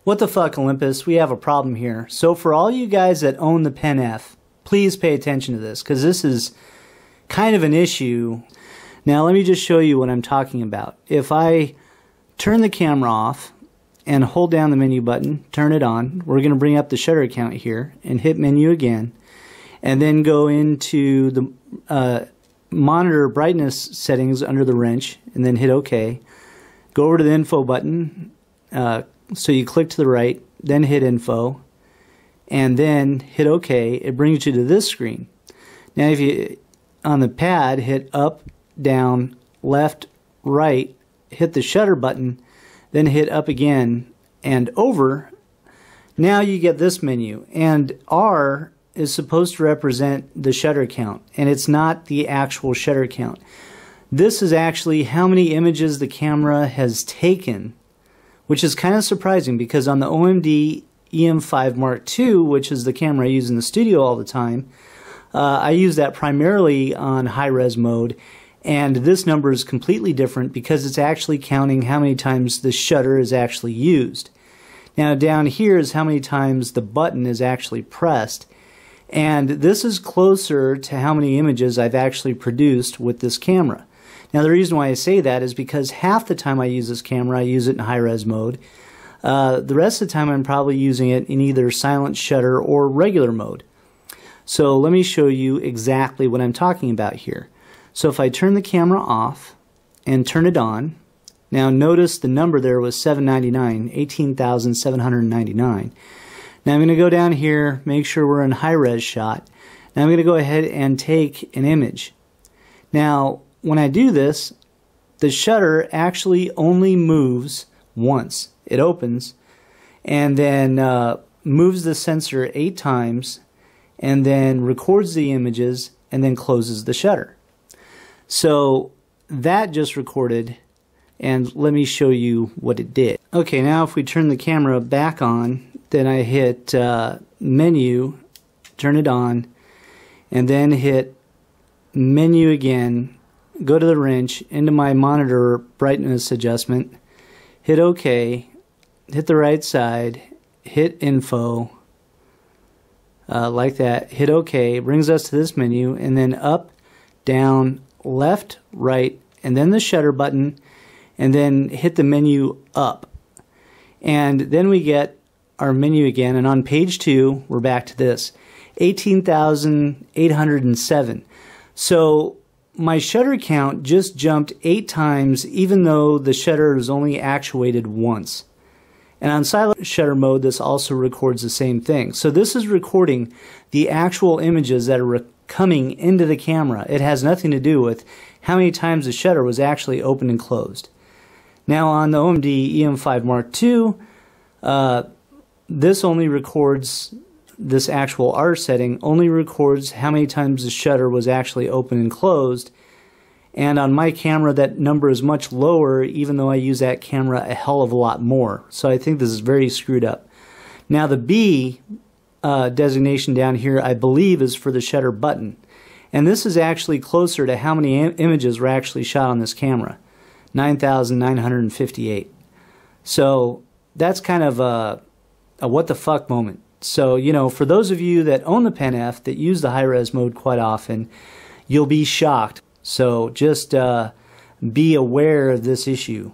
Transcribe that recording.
What the fuck, Olympus? We have a problem here. So for all you guys that own the Pen F, please pay attention to this, because this is kind of an issue. Now let me just show you what I'm talking about. If I turn the camera off and hold down the menu button, turn it on, we're going to bring up the shutter count here and hit menu again, and then go into the monitor brightness settings under the wrench, and then hit OK. Go over to the info button, so you click to the right, then hit info, and then hit OK. It brings you to this screen. Now if you, on the pad, hit up, down, left, right, hit the shutter button, then hit up again and over, now you get this menu. And R is supposed to represent the shutter count, and it's not the actual shutter count. This is actually how many images the camera has taken, which is kind of surprising because on the OMD-EM1 Mark II, which is the camera I use in the studio all the time, I use that primarily on high-res mode, and this number is completely different because it's actually counting how many times the shutter is actually used. Now down here is how many times the button is actually pressed, and this is closer to how many images I've actually produced with this camera. Now the reason why I say that is because half the time I use this camera I use it in high-res mode. The rest of the time I'm probably using it in either silent shutter or regular mode. So let me show you exactly what I'm talking about here. So if I turn the camera off and turn it on, now notice the number there was 799, 18,799. Now I'm going to go down here, make sure we're in high-res shot. Now I'm going to go ahead and take an image. Now when I do this, the shutter actually only moves once. It opens and then moves the sensor 8 times and then records the images and then closes the shutter. So that just recorded, and let me show you what it did. Okay, now if we turn the camera back on, then I hit menu, turn it on, and then hit menu again, go to the wrench, into my monitor brightness adjustment, hit OK, hit the right side, hit info, like that, hit OK, brings us to this menu, and then up, down, left, right, and then the shutter button, and then hit the menu up. And then we get our menu again, and on page 2, we're back to this, 18,807. So my shutter count just jumped 8 times, even though the shutter is only actuated once. And on silent shutter mode, this also records the same thing. So this is recording the actual images that are coming into the camera. It has nothing to do with how many times the shutter was actually opened and closed. Now on the OMD-EM1 Mark II, this only records, this actual R setting only records how many times the shutter was actually open and closed. And on my camera that number is much lower, even though I use that camera a hell of a lot more. So I think this is very screwed up. Now the B designation down here I believe is for the shutter button. And this is actually closer to how many images were actually shot on this camera. 9,958. So that's kind of a what the fuck moment. So, you know, for those of you that own the Pen F that use the high-res mode quite often, you'll be shocked. So just be aware of this issue.